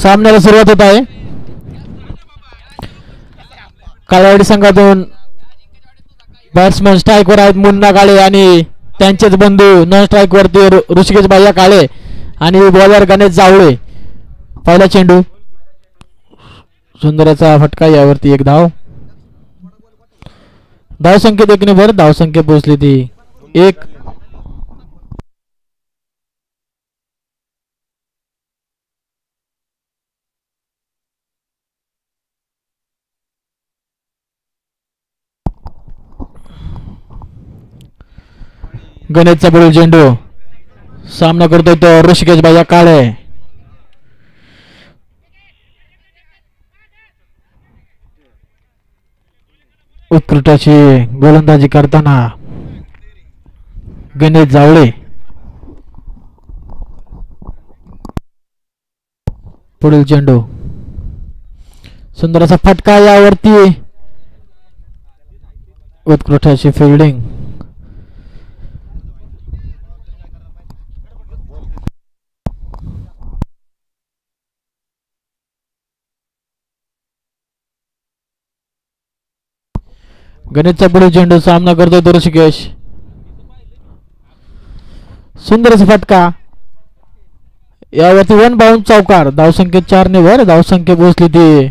सामन्याला सुरुवात होत आहे. काळेवाडी संघातून बॅट्समन स्ट्राईकवर आहेत मुन्ना काळे आणि त्यांचेच बंधू नॉन स्ट्राईक वरती ऋषिकेश भैया काळे आणि बॉलर गणेश जावळे. पहिला चेंडू सुंदरचा फटका यावरती एक धाव. धाव संख्येत 1 ने भर. धाव संख्या पोहोचली ती 1. गणेशचा पुढील चेंडू सामना करतोय तो ऋषिकेश भैया काळे. उत्कृष्ट गोलंदाजी करताना गणेश जावळे. पुढील चेंडू सुंदर असा फटका यावरती उत्कृष्ट अशी फिल्डिंग. गणेशचा पुढील चेंडू सामना करतोय तो ऋषिकेश. सुंदर असा फटका यावरती 1 बाउंस चौकार. धावसंख्या 4 ने भर. धावसंख्या पोहोचली ती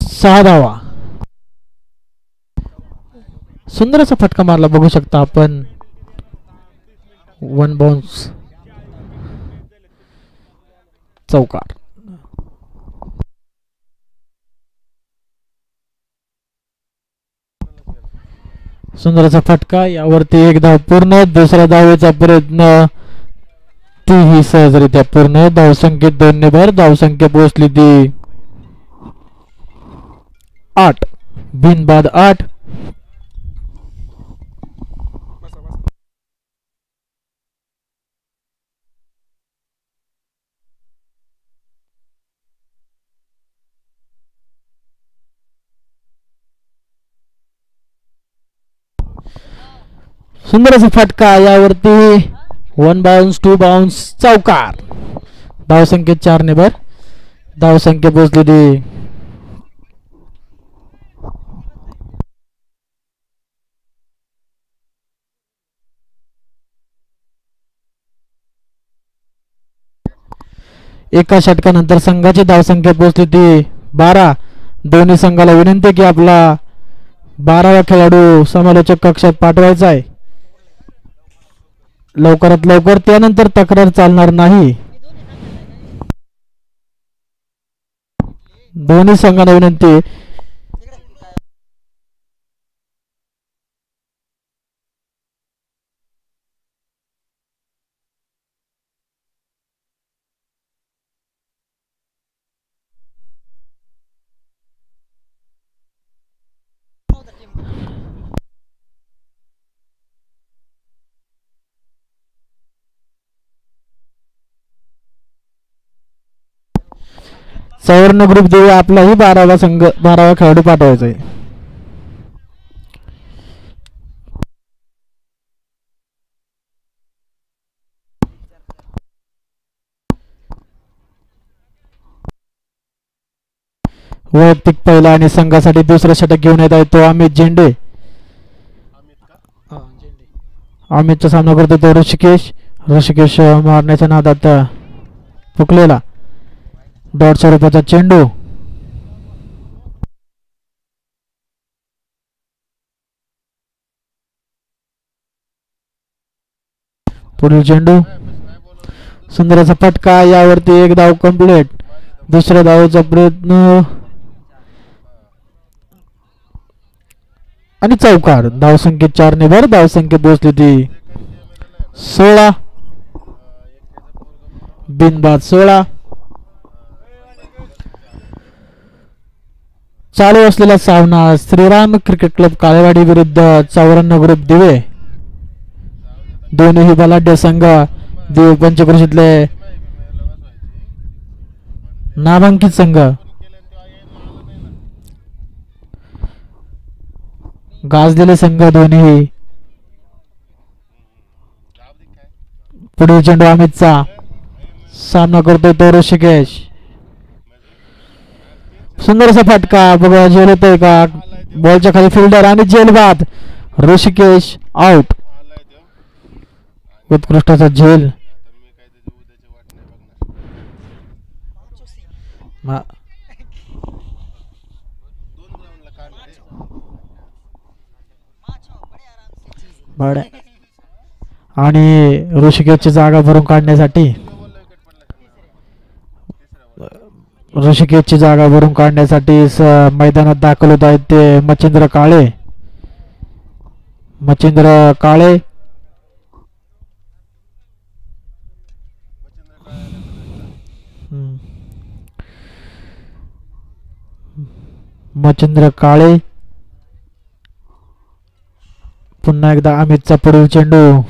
6 धावा. सुंदर असा फटका मारला बघू शकता आपण. 1 बाउंस चौकार. सुंदर असा फटका यावरती एक धाव पूर्ण. दुसऱ्या धावेचा प्रयत्न तीही सहजरित्या पूर्ण. धावसंख्येत 2 ने भर. धावसंख्या पोहोचली ती 8. बिनबाद 8. सुंदर असा फटका यावरती 1 बाउंस 2 बाउंस चौकार. धावसंख्येत 4 ने भर. धावसंख्या पोहोचली ती 1 षटकानंतर संघाची धावसंख्या पोहोचली ती 12. दोन्ही संघाला विनंती की आपला 12वा खेळाडू समालोचक कक्षात पाठवायचा आहे लवकरात लवकर. त्यानंतर तक्रार चालणार नाही. दोन्ही संघांना विनंती. सवर्ण ग्रुप देऊ आपलाही 12वा संघ 12वा खेळाडू पाठवायचा आहे. वैयक्तिक पहिला आणि संघासाठी दुसरा षटक घेऊन येत आहे तो अमित झेंडे. अमितचा सामना करतो तो ऋषिकेश. ऋषिकेश मारण्याच्या नादात फुकलेला. 150 रुपयाचा चेंडू. पुढील चेंडू सुंदर असा फटका यावरती एक धाव कंप्लीट. दुसऱ्या धावेचा प्रयत्न आणि चौकार. धावसंख्येत 4 ने भर. धावसंख्या पोहोचली ती 16. बिनबाद 16. चालू असलेला सामना श्रीराम क्रिकेट क्लब काळेवाडी विरुद्ध चौऱ्याण्णव ग्रुप दिवे. दोन्ही बलाढ्य संघ दिवे पंचक्रोशीतले नामांकित संघ. गाजलेले संघ दोन्ही पुढील चेंडू अमितचा, सामना करतोय तो ऋषिकेश. सुंदर असा फटका बघा, झेल होतोय का बॉलच्या खाली फिल्डर आणि झेल बाद. ऋषिकेश आउट. उत्कृष्ट असा झेल. आणि ऋषिकेशची जागा भरून काढण्यासाठी मैदानात दाखल होत आहेत ते मच्छिंद्र काळे. मच्छिंद्र काळे. पुन्हा एकदा अमितचा पुढील चेंडू.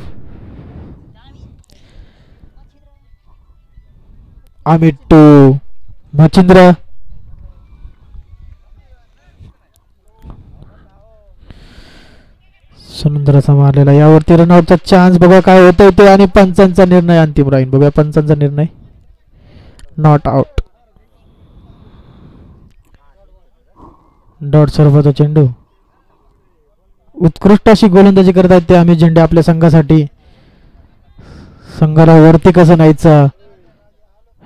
अमित टू मच्छिंद्र. सुंदर असा मारलेला, यावरती रनआउटचा चान्स. बघा काय होतंय ते, आणि पंचांचा निर्णय अंतिम राहील. बघा पंचांचा निर्णय, नॉट आउट. डॉट स्वरूपाचा चेंडू. उत्कृष्ट अशी गोलंदाजी करत आहेत ते अमित झेंडे आपल्या संघासाठी. संघाला वरती कसं न्यायचं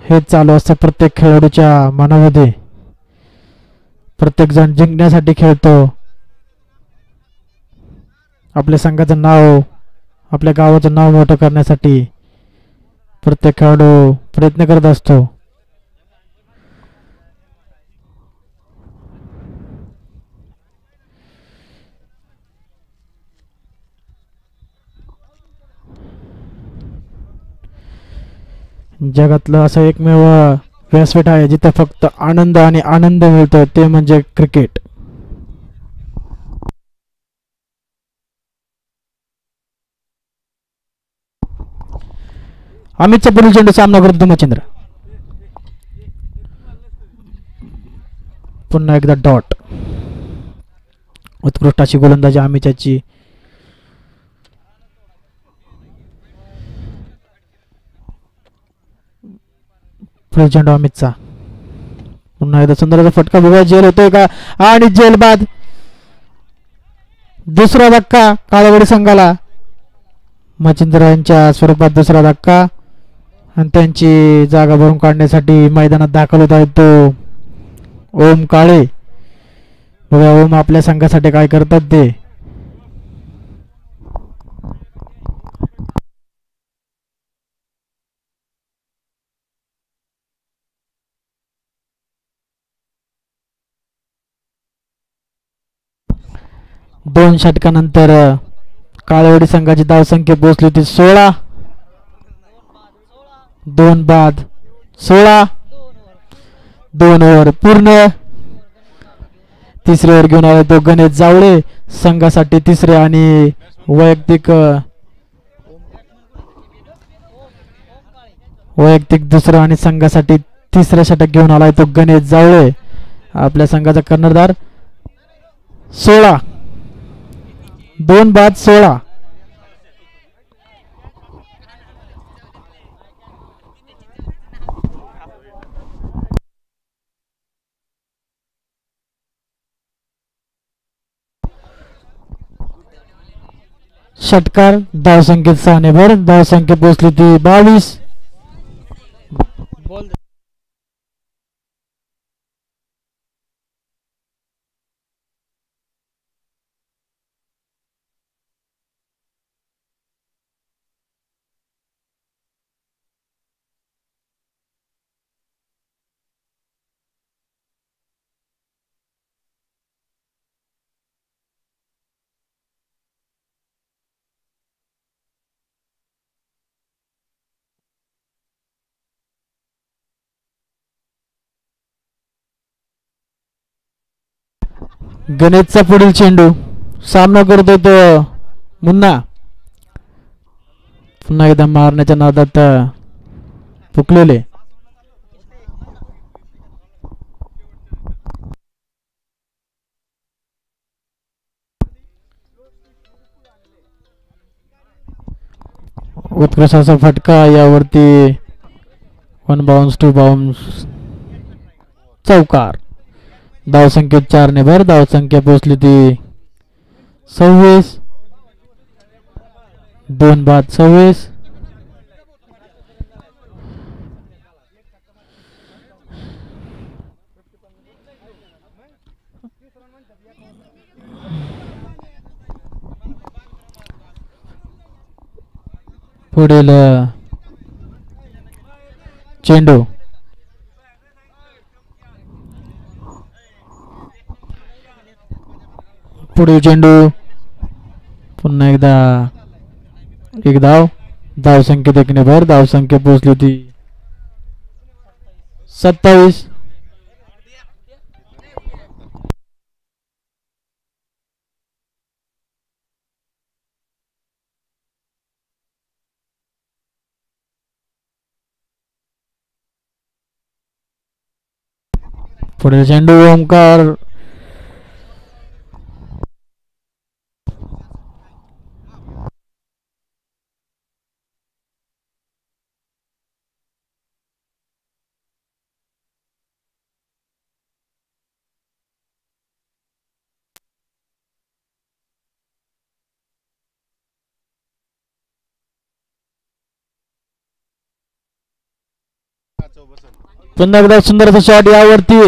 हे चालू असतं प्रत्येक खेळाडूच्या मनामध्ये. प्रत्येक जण जिंकण्यासाठी खेळतो. आपल्या संघाचं नाव, आपल्या गावाचं नाव मोठं करण्यासाठी प्रत्येक खेळाडू प्रयत्न करत असतो. जगातलं असं एकमेव व्यासपीठ आहे जिथे फक्त आनंद आणि आनंद मिळतो, ते म्हणजे क्रिकेट. अमितचा पुढील चेंडू, सामना करतो मच्छिंद्र. पुन्हा एकदा डॉट. उत्कृष्ट अशी गोलंदाजी अमितची. पुढील चेंडू अमितचा. पुन्हा एकदा सुंदर असा फटका. बघा जेल होतोय का, आणि जेल बाद. दुसरा धक्का काळेवाडी संघाला. मच्छिंद्र यांच्या स्वरूपात दुसरा धक्का, आणि त्यांची जागा भरून काढण्यासाठी मैदानात दाखल होत आहे तो ओम काळे. बघा ओम आपल्या संघासाठी काय करतात ते. दोन षटकानंतर काळेवाडी संघाची धावसंख्या पोहोचली होती 16. 2 बाद 16. 2 ओव्हर पूर्ण. तिसरे ओव्हर घेऊन आले तो गणेश जावळे संघासाठी तिसरे, आणि वैयक्तिक दुसरं आणि संघासाठी तिसऱ्या षटक घेऊन आलाय तो गणेश जावळे आपल्या संघाचा कर्णधार. 16. 2 बाद 16. षटकार धावसंख्येत 6 ने भर. धावसंख्या पोहोचली ती 22. गणेशचा पुढील चेंडू, सामना करतोय तो मुन्ना. पुन्हा एकदा मारण्याच्या नादात फुकलेले. उत्कृष्ट असा फटका यावरती 1 बाउन्स 2 बाउन्स चौकार. धावसंख्या 4 ने भर. धावसंख्या पोहोचली ती 26. 2 बाद 26. पुढील चेंडू पुढील चेंडू पुन्हा एकदा एक धाव. धावसंख्या देखणे भर. धावसंख्या पोहोचली होती 27. पुढील चेंडू ओमकार पुन्हा एकदा सुंदर असा शॉट. यावरती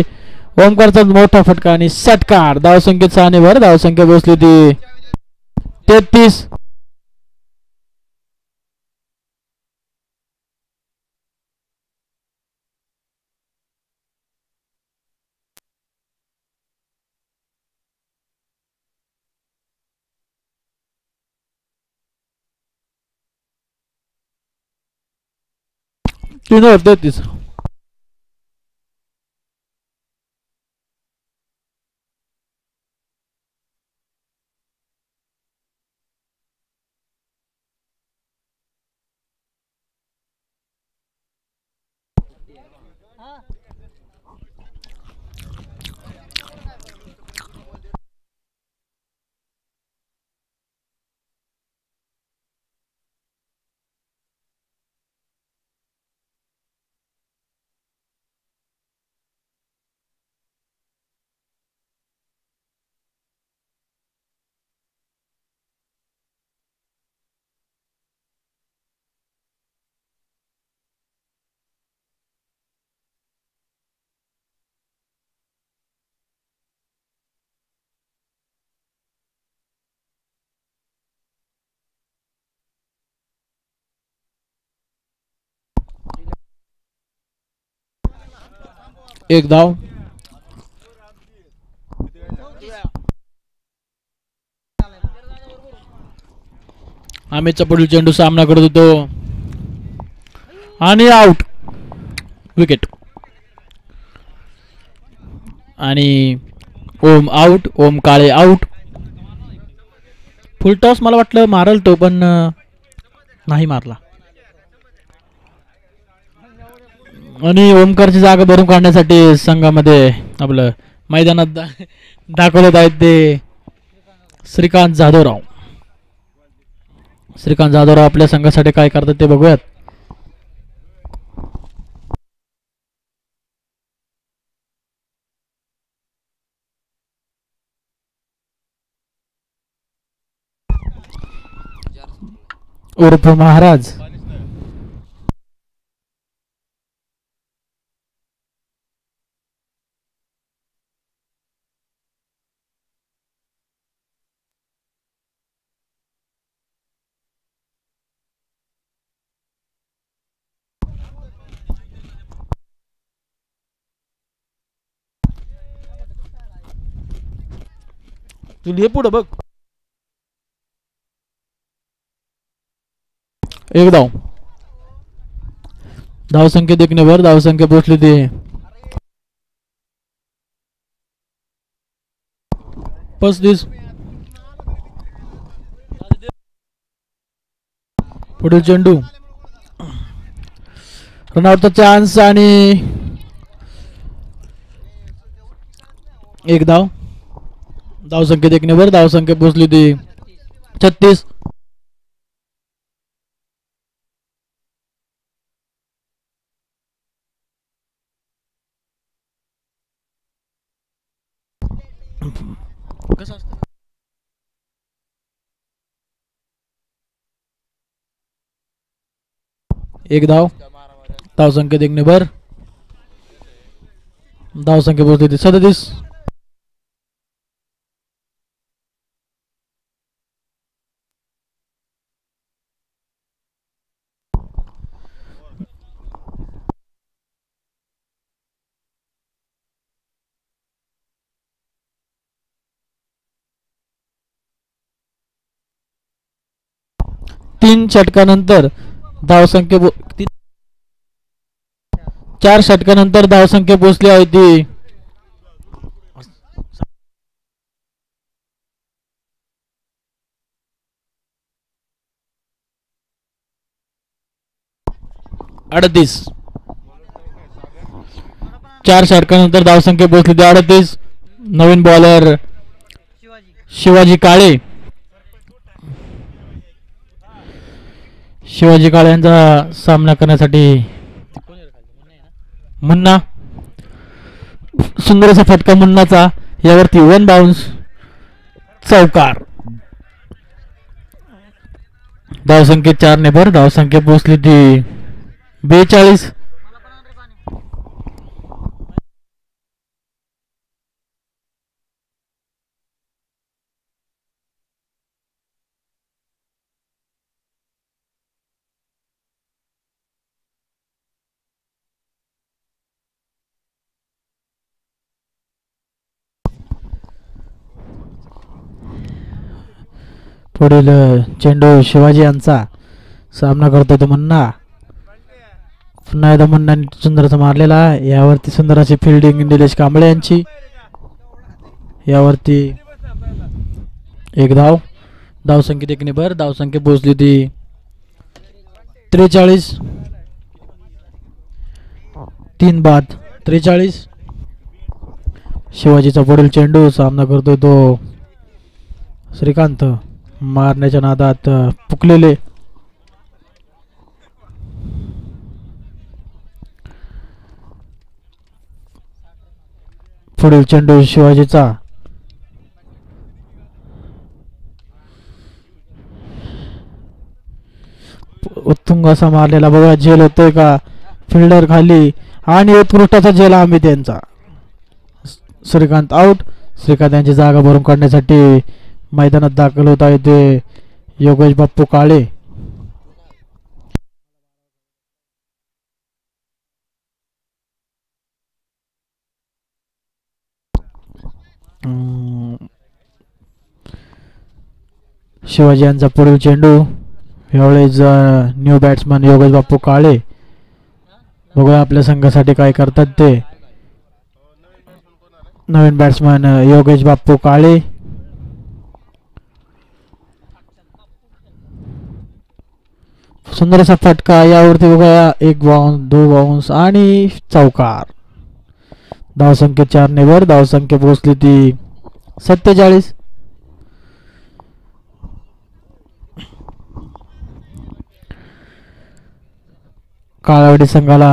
ओमकारचा मोठा फटका आणि षटकार. धावसंख्येत 6 ने भर. धावसंख्या बसली ती 33. तीन 33. एक धाव. अमितचा पुढील चेंडू सामना करत होतो आणि आउट. विकेट. आणि ओम आउट. ओम काळे आउट. फुल टॉस मला वाटलं मारल तो पण नाही मारला. आणि ओमकारची जागा भरून काढण्यासाठी संघामध्ये आपलं मैदानात दाखवत आहेत ते श्रीकांत जाधवराव. श्रीकांत जाधवराव आपल्या संघासाठी काय करतात ते बघूयात. उर्फ महाराज. तू लिहे पुढं बघ. एक धाव. धावसंख्या देखणे भर. धावसंख्या पोहोचली ती 35. पुढील चेंडू रनआउटचा चान्स आणि एक धाव. धावसंख्या देखणे भर. धावसंख्या पोहोचली ती 36. कसं असतं? एक धाव. धाव संख्या एक ने भर. धाव संख्या पोहोचली ती 37. तीन षटकानंतर धावसंख्या 4 षटकानंतर धावसंख्या पोहोचली आहे ती 38. 4 षटकानंतर धावसंख्या पोहोचली ती 38. नवीन बॉलर शिवाजी काळे. शिवाजी काळे यांचा सामना करण्यासाठी मुन्ना. सुंदर असा फटका मुन्नाचा. यावरती 1 बाउन्स. चौकार. धावसंख्या 4 ने भर. धावसंख्या पोहोचली ती 42. पुढील चेंडू शिवाजी यांचा. सामना करतो तो मुन्ना. पुन्हा एकदा मुन्नाने सुंदरचा मारलेला. यावरती सुंदर अशी फिल्डिंग निलेश कांबळे यांची. यावरती एक धाव. धाव संख्येत 1 ने भर. धाव संख्या पोहोचली ती 43. 3 बाद 43. शिवाजीचा पुढील चेंडू. सामना करतोय तो श्रीकांत. मारण्याच्या नादात पुकलेले. पुढील चेंडू शिवाजीचा. उत्तुंग असा मारलेला. बघा झेल होतोय का फिल्डर खाली. आणि उत्कृष्टाचा झेल आम्ही त्यांचा. श्रीकांत आउट. श्रीकांत यांची जागा भरून काढण्यासाठी मैदानात दाखल होत आहे ते योगेश बाप्पू काळे. शिवाजी यांचा पुढील चेंडू. यावेळेस न्यू बॅट्समन योगेश बाप्पू काळे. बघूया आपल्या संघासाठी काय करतात ते. नवीन बॅट्समन योगेश बाप्पू काळे. सुंदर असा फटका. यावरती बघा 1 बाउन्स 2 बाउन्स आणि चौकार. धावसंख्या 4 ने भर. धावसंख्या पोहोचली ती 47. काळावडी संघाला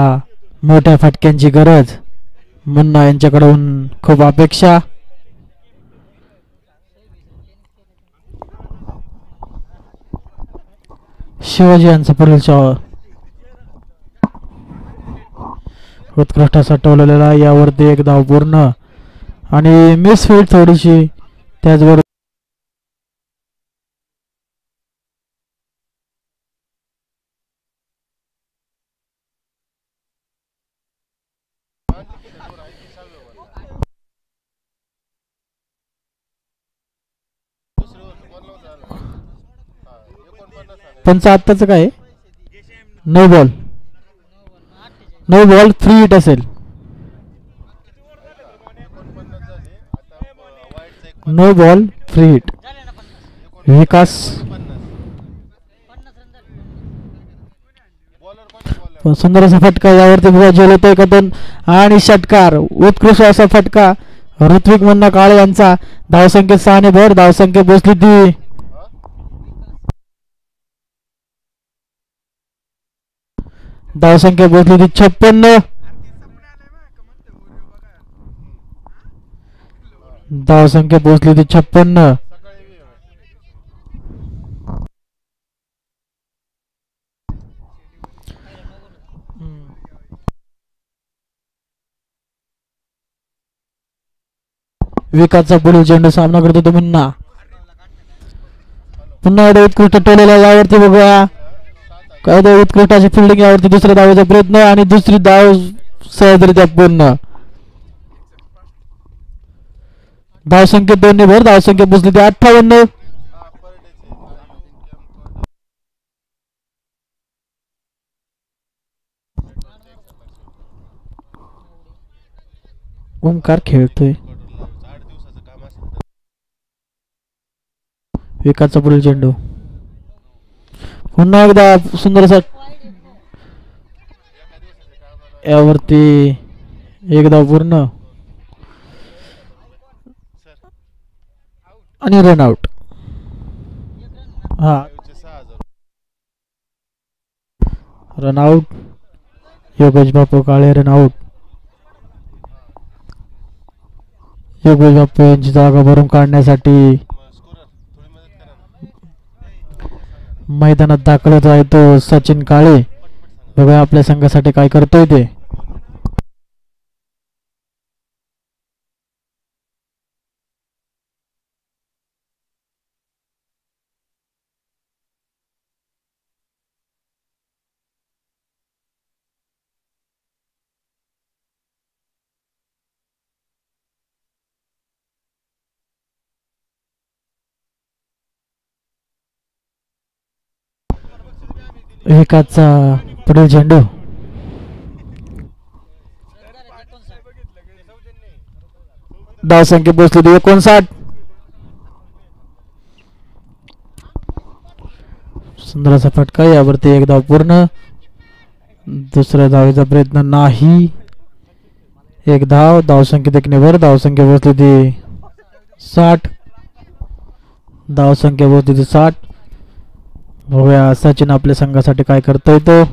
मोठ्या फटक्यांची गरज. मुन्ना यांच्याकडून खूप अपेक्षा. शिवाजी यांचा पुढील उत्कृष्ट असा टोललेला. यावरती 1 धाव पूर्ण आणि मिसफील्ड थोडीशी. त्याचबरोबर पंच आत्ताच काय 9 बॉल 9 बॉल फ्री हिट असेल. 9 बॉल फ्री हिट. विकास सुंदर असा फटका. यावरती बघा झेल होतोय कथन आणि षटकार. उत्कृष्ट असा फटका ऋत्विक मुन्ना काळे यांचा. धावसंख्या 6 ने भर. धावसंख्या पोहोचली ती 56. धावसंख्या पोहोचली ती 56. विकासचा पुढील चेंडू सामना करतो तो पुन्हा एकदा उत्कृष्ट टोलेला यावरती बघूया काय ते उत्कृष्ट अशी फिल्डिंग यावरती दुसऱ्या धावेचा प्रयत्न आणि दुसरी धाव सहजरित्या पूर्ण. धावसंख्या 2 ने भर धावसंख्या पोचली ती 58. ओमकार खेळतोय. विकासचा पुढील चेंडू पुन्हा एकदा सुंदर असा यावरती एकदा पूर्ण आणि रनआउट. हा रनआउट. योगेश बापू काळे रनआउट. योगेश बापू यांची जागा भरून काढण्यासाठी मैदानात दाखल होत आहे तो सचिन काळे. बघा आपल्या संघासाठी काय करतोय ते. विकासचा पुढील चेंडू धावसंख्या पोहोचली 59. सुंदर असा फटका यावरती एक धाव पूर्ण. दुसऱ्या धावेचा प्रयत्न नाही. एक धाव धावसंख्या देखील धावसंख्या पोहोचली ती 60. धावसंख्या पोहोचली ती 60. बघूया सचिन आपल्या संघासाठी काय करतोय तो.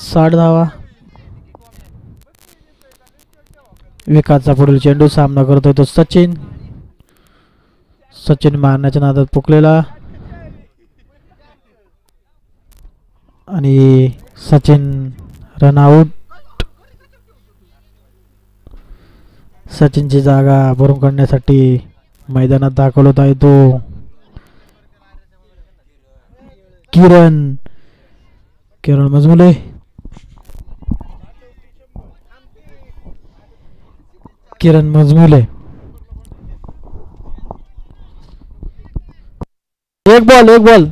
साठ धावा. विकासचा पुढील चेंडू सामना करतोय तो सचिन. सचिन मारण्याच्या नादात पुकलेला आणि सचिन रनआउट. सचिनची जागा भरून काढण्यासाठी मैदानात दाखल होत आहे तो किरण मजमुले. किरण मजमुले. एक बॉल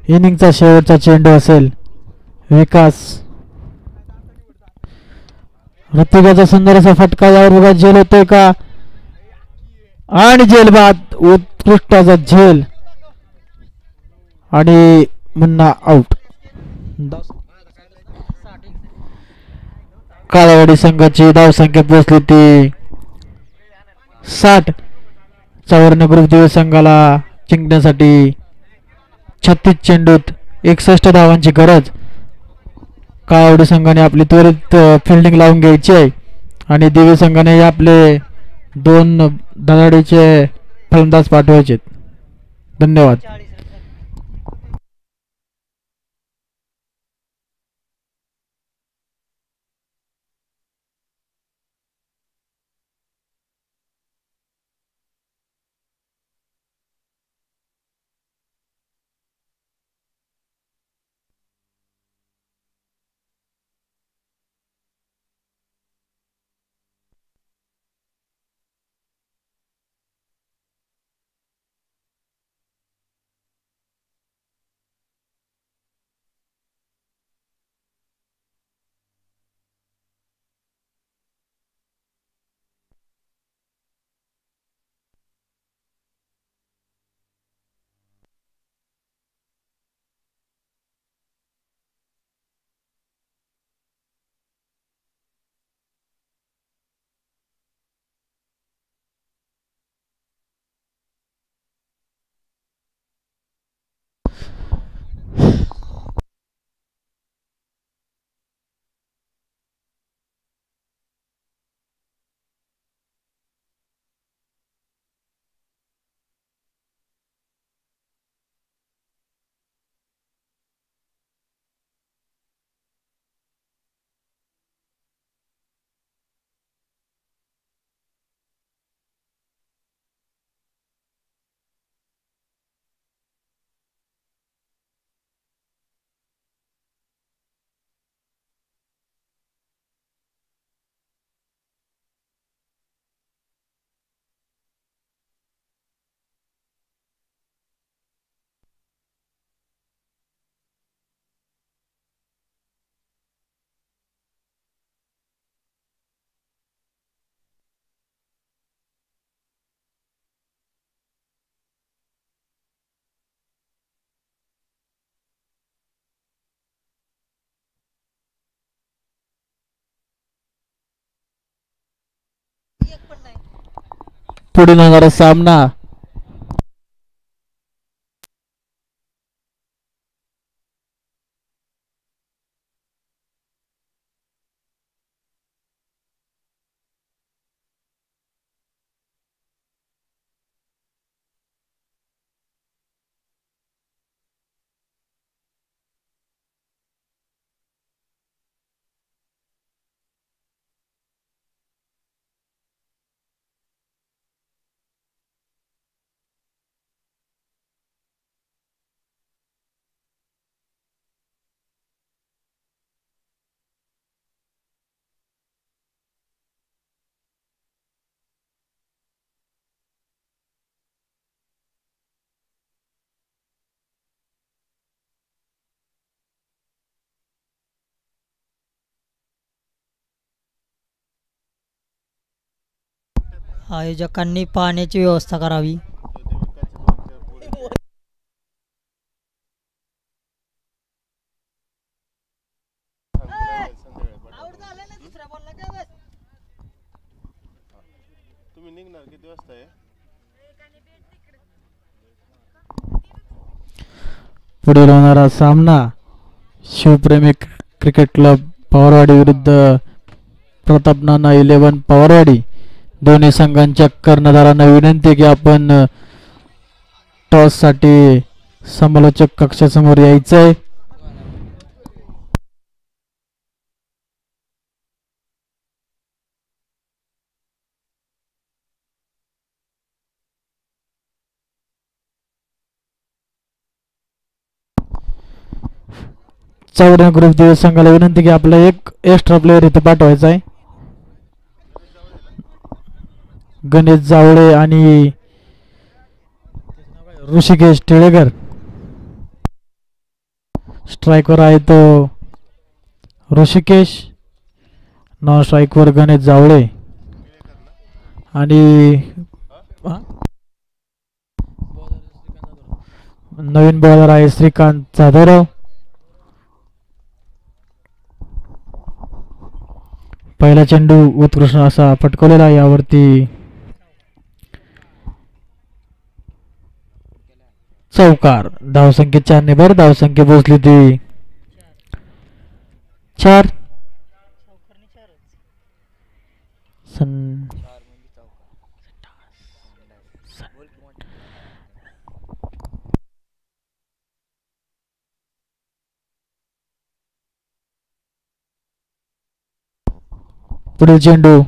इनिंगचा शेवटचा चेंडू असेल. विकास ऋतिकाचा सुंदर असा फटका यावर बघा झेल होतोय का आणि झेल बाद उत्कृष्टाचा झेल आणि मुन्ना आउट. काळावाडी संघाची धावसंख्या पोहोचली ती 60. चौर्ण ग्रुप दिवस संघाला जिंकण्यासाठी 36 चेंडूत 61 धावांची गरज. काळावाडी संघाने आपली त्वरित फिल्डिंग लावून घ्यायची आहे आणि दिवे संघाने आपले 2 धडाडीचे फलंदाज पाठवायचे. धन्यवाद. पुढील होणारा सामना आयोजकांनी पाण्याची व्यवस्था करावी. पुढील होणारा सामना शिवप्रेमी क्रिकेट क्लब पवारवाडी विरुद्ध प्रताप नाना 11 पवारवाडी. दोन्ही संघांच्या कर्णधारांना विनंती की आपण टॉस साठी समालोचक कक्षासमोर यायचंय. चौऱ्या ग्रुप दिवस संघाला विनंती की आपला एक एक्स्ट्रा प्लेअर इथे पाठवायचा आहे. गणेश जावळे आणि ऋषिकेश टिळेकर. स्ट्रायकर आहे तो ऋषिकेश, नॉन स्ट्राईकवर गणेश जावळे आणि नवीन बॉलर आहे श्रीकांत जाधवराव. पहिला चेंडू उत्कृष्ट असा फटकवलेला, यावरती चौकार. धावसंख्या 4 ने भर. धावसंख्या पोहोचली ती 4. पुढील चेंडू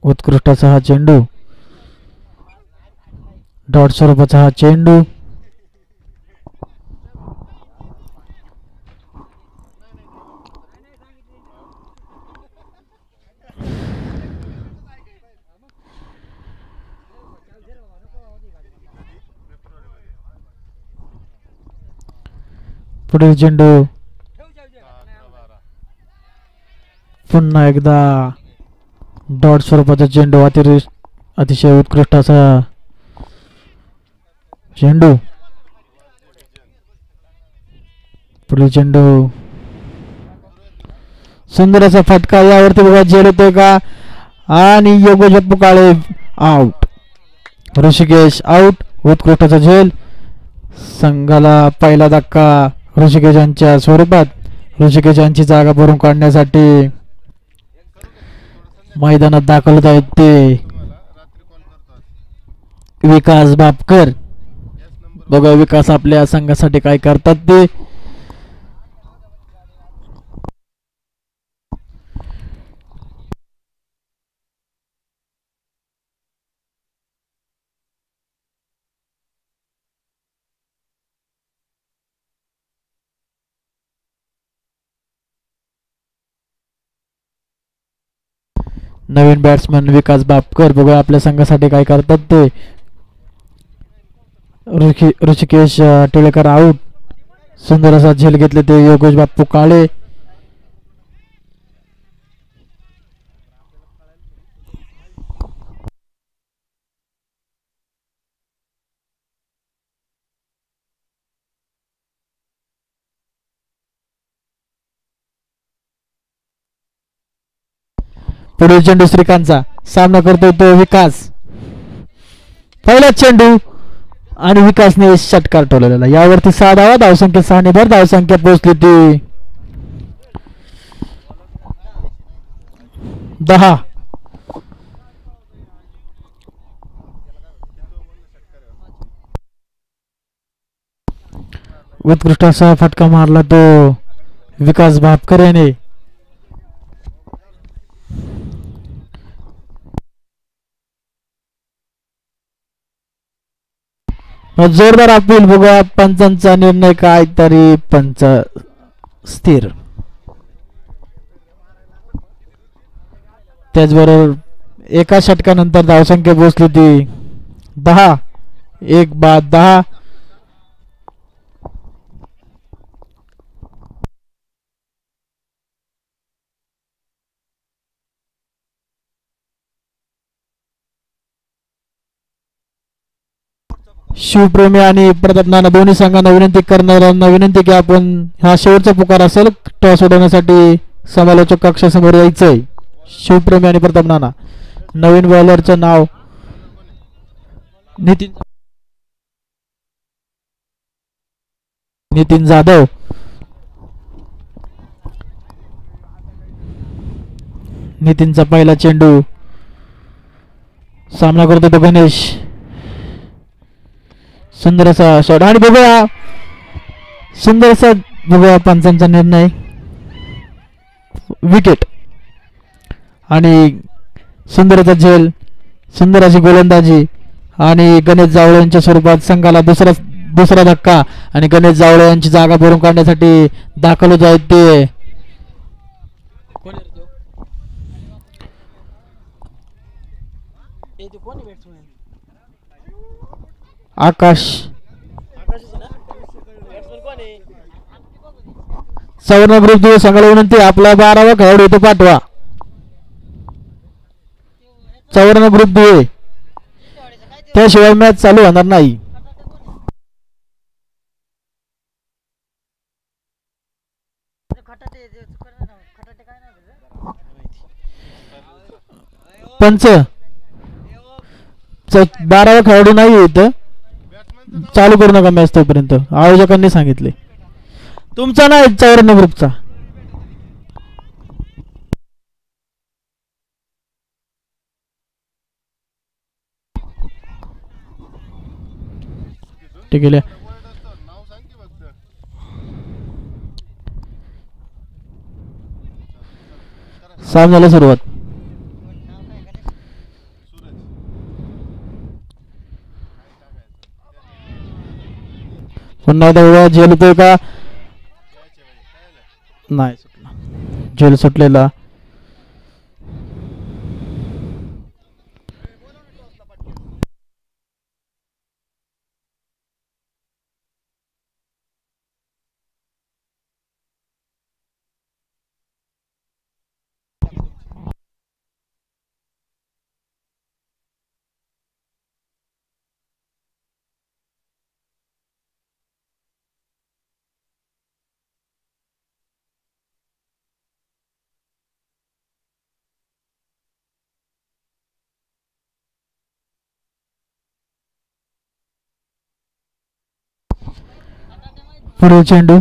उत्कृष्टाचा हा चेंडू, डॉट स्वरूपाचा हा चेंडू. पुढील चेंडू पुन्हा एकदा डॉट स्वरूपाचा चेंडू, अतिशय उत्कृष्ट असा चेंडू. पुढील चेंडू सुंदर असा फटका, यावरती बघा झेल होतोय का, आणि योगेश बाप्पू काळे आउट. ऋषिकेश आउट. उत्कृष्टाचा झेल. संघाला पहिला धक्का ऋषिकेश यांच्या स्वरूपात. ऋषिकेश यांची जागा भरून काढण्यासाठी मैदानात दाखल होत आहेत ते विकास बापकर. बघा विकास आपल्या संघासाठी काय करतात ते. नवीन बॅट्समन विकास बापकर बघा आपल्या संघासाठी काय करतात ते. ऋषिकेश टिळेकर आउट. सुंदर असा झेल घेतले ते योगेश बाप्पू काळे. पुढील चेंडू श्रीकांतचा सामना करतोय तो विकास. पहिला चेंडू आणि विकासने षटकार ठेवलेला. यावरती 6 धावा. धावसंख्या 6 ने भर. धावसंख्या पोहोचली ती 10. उत्कृष्ट असा फटका मारला तो विकास भापकर याने. जोरदार अपील. बघूया पंचांचा निर्णय काय. तरी पंच स्थिर. त्याचबरोबर एका षटकानंतर धावसंख्या पोहोचली ती 10. 1 बाद 10. शिवप्रेमी आणि प्रताप नाना दोन्ही संघांना विनंती करणाऱ्यांना विनंती की आपण हा शेवटचा पुकार असेल टॉस उडवण्यासाठी समालोचक कक्षासमोर यायचंय. शिवप्रेमी आणि प्रताप नाना. नवीन बॉलरचं नाव नितीन जाधव. नितीनचा पहिला चेंडू. सामना करतो तो गणेश. सुंदर असा शॉट आणि बघूया सुंदर असा बघूया पंचांचा निर्णय. विकेट आणि सुंदर असा झेल. सुंदर अशी गोलंदाजी आणि गणेश जावळे यांच्या स्वरूपात संघाला दुसरा धक्का आणि गणेश जावळे यांची जागा भरून काढण्यासाठी दाखल होत आहेत ते आकाश. 54 ग्रुप दिवस संघाला विनंती आपला 12वा खेळाडू इथे पाठवा. 54 ग्रुप दिवे. त्याशिवाय मॅच चालू होणार नाही. पंच 12वा खेळाडू नाही इथं. चालू करू नका मॅच तोपर्यंत आयोजकांनी सांगितले. तुमचा नाही 54 ग्रुपचा. ठीक आहे. सामन्याला सुरुवात. पुन्हा एकदा झेल होतोय का नाही सुटला. झेल सुटलेला. पुढे चेंडू.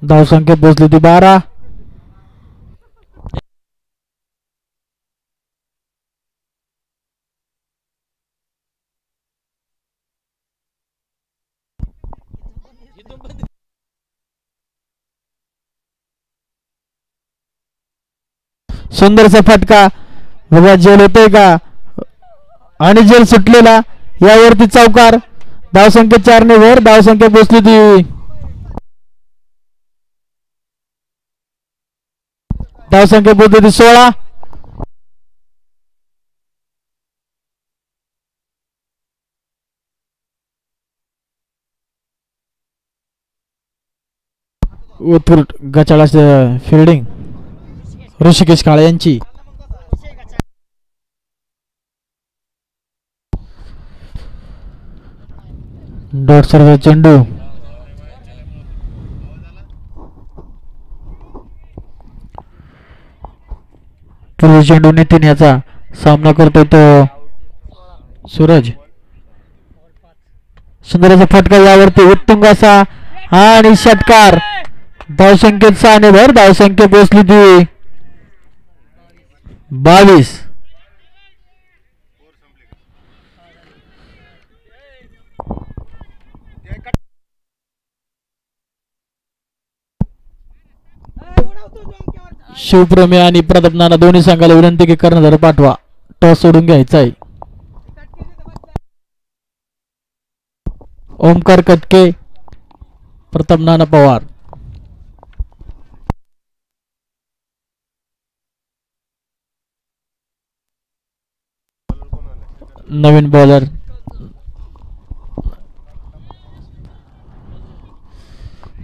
धावसंख्या पोहोचली ती 12. सुंदरचा फटका. बघा जेल होते का आणि जेल सुटलेला. यावरती चौकार. धावसंख्या 4 ने वर. धावसंख्या पोहोचली ती धावसंख्या पोहोचली ती 16. उत्कृष्ट गचाळा फिल्डिंग ऋषिकेश काळे यांची. डॉट सर्व चेंडू चेंडू नितीन याचा सामना करतोय तो सूरज. सुंदर असा फटका यावरती उत्तुंग असा आणि षटकार. धावसंख्येत 6 ने भर. धावसंख्या पोहोचली ती 22. शिवप्रेमी आणि प्रताप नाना दोन्ही संघाला विनंती की कर्णधार पाठवा. टॉस सोडून घ्यायचा आहे. ओमकार कटके, प्रताप नाना पवार. नवीन बॉलर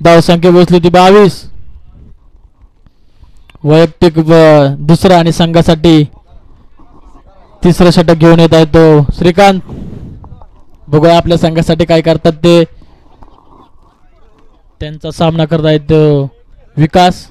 धावसंख्या बसली ती 22. वैयक्तिक दुसरा आणि संघासाठी तिसरं षटक घेऊन येत आहे तो श्रीकांत. बघूया आपल्या संघासाठी काय करतात ते. त्यांचा सामना करत आहेत विकास.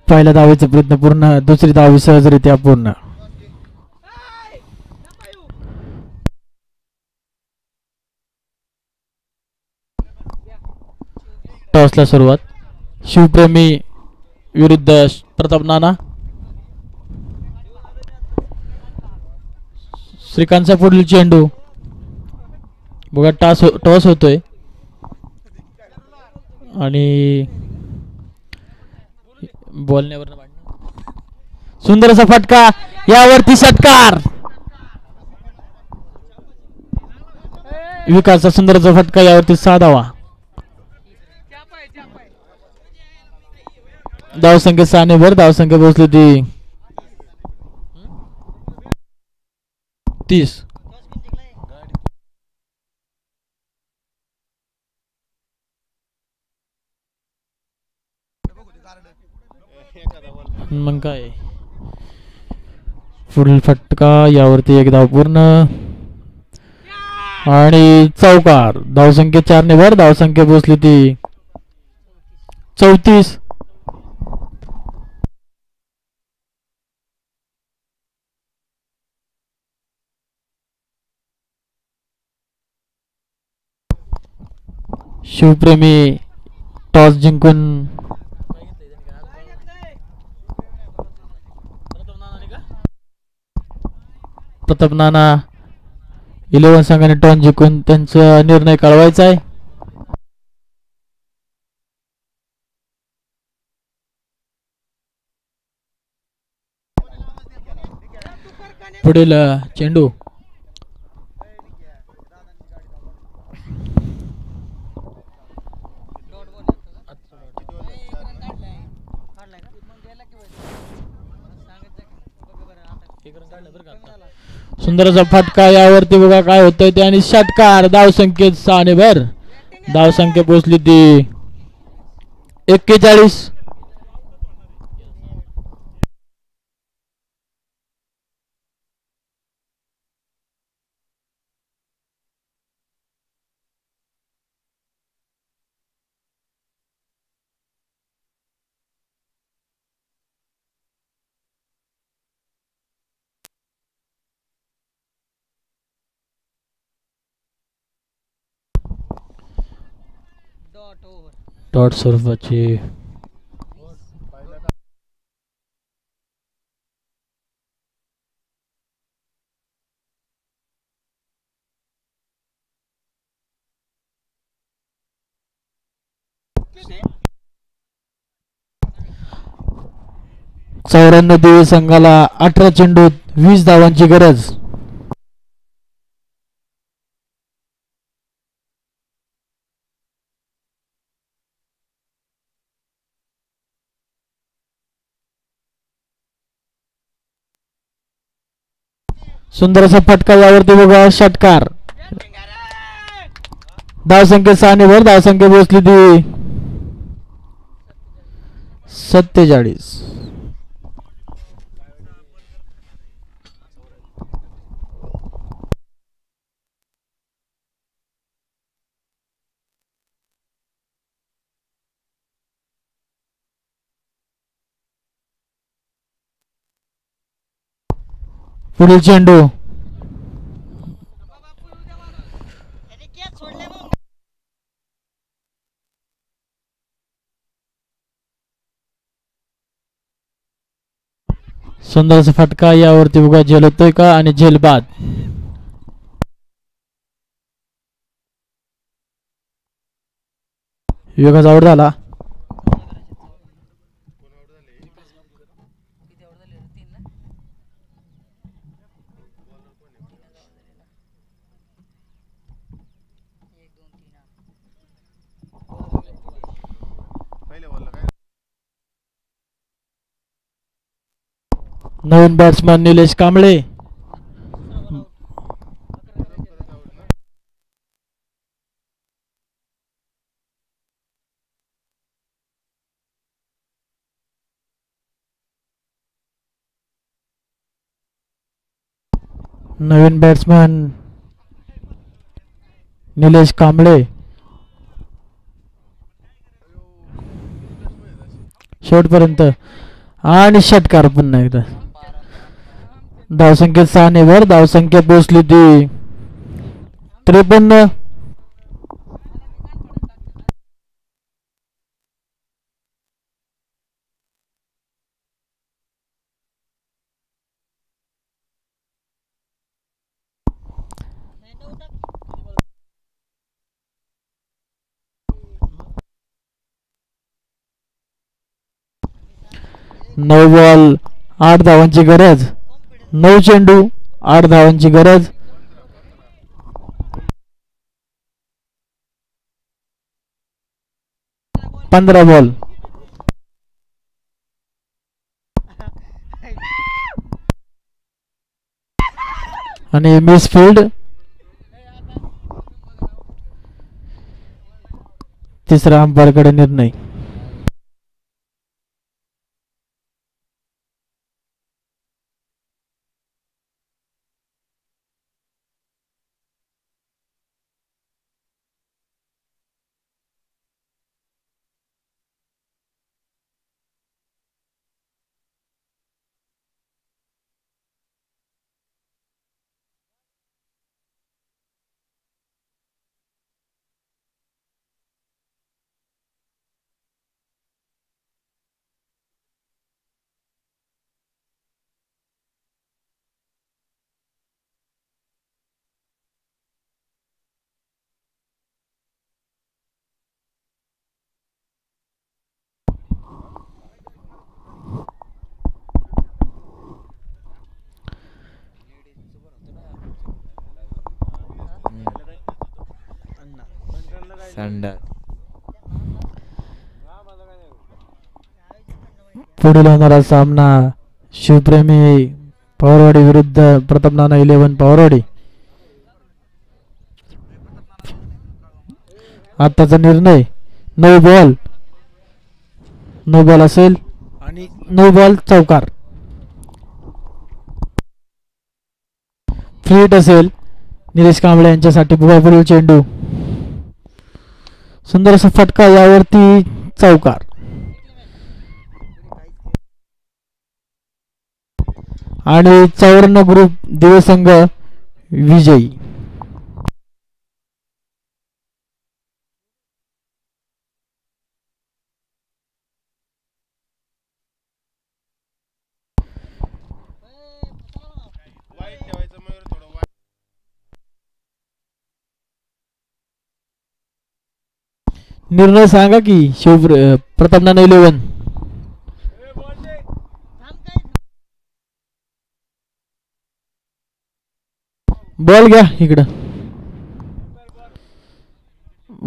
पहिल्या धावेचा प्रयत्न पूर्ण. दुसरी धावी सहजरित्या पूर्ण. टॉसला सुरुवात. शिवप्रेमी विरुद्ध प्रताप नाना. श्रीकांतचा पुढील चेंडू. बघा टॉस होतोय आणि बोलण्यावर सुंदर असा फटका यावरती षटकार. विकासचा सुंदर असा फटका यावरती 6 धावा. धावसंख्या 6 ने भर. धावसंख्या पोहोचली ती 30. मग काय पुढील फटका यावरती 1 धाव पूर्ण आणि चौकार. धावसंख्या 4 ने भर. धावसंख्या पोहोचली ती 34. शिवप्रेमी टॉस जिंकून प्रताप नाना 11 संघाने टॉस जिंकून त्यांचा निर्णय कळवायचा आहे. पुढील चेंडू. सुंदर असा फटका यावरती बघा काय होतंय ते आणि षटकार. धावसंख्येत 6 ने भर. धावसंख्या पोहोचली ती 41. डॉट स्वरूपाची चौऱ्याण्णव दिवस संघाला 18 चेंडूत 20 धावांची गरज. सुंदर असा फटका यावरती बघा षटकार. धावसंख्या 6 वर धावसंख्या पोहोचली ती 47. पुढील चेंडू सुंदरसा फटका यावरती बघा झेल होतोय का आणि झेल बाद. विवेकाचा आउट झाला. नवीन बॅट्समॅन निलेश कांबळे. नवीन बॅट्समॅन निलेश कांबळे. शेवटपर्यंत आणि षटकार पुन्हा एकदा. धावसंख्या 6 वर धावसंख्या पोहोचली ती 53. नऊ बॉल 8 धावांची गरज. 9 चेंडू 8 धावांची गरज. पंधरा बॉल. आणि मिसफील्ड. तिसरा अंपायरकडे निर्णय. पुढील होणारा सामना शिवप्रेमी पवारवाडी विरुद्ध प्रताप नाना 11 पवारवाडी. आताचा निर्णय 9 बॉल असेल आणि 9 बॉल चौकार. फ्री हिट असेल निलेश कांबळे यांच्यासाठी. पुढील चेंडू सुंदर असा फटका यावरती चौकार. आणि 54 ग्रुप दिवसंघ विजयी. निर्णय सांगा की प्रताप नाना 11. बॉल घ्या इकडं.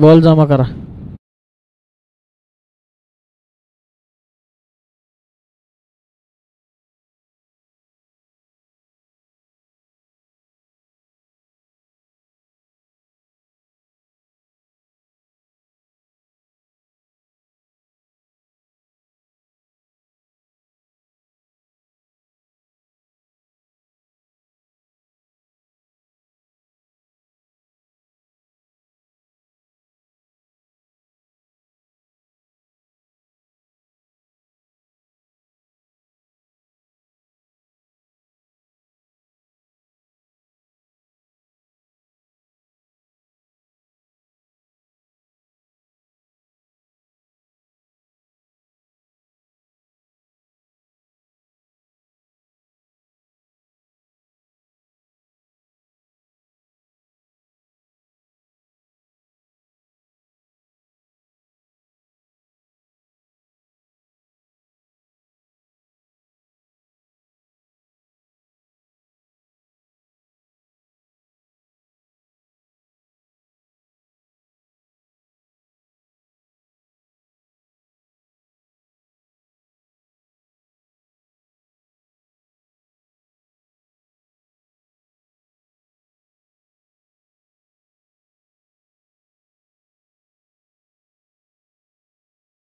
बॉल जमा करा.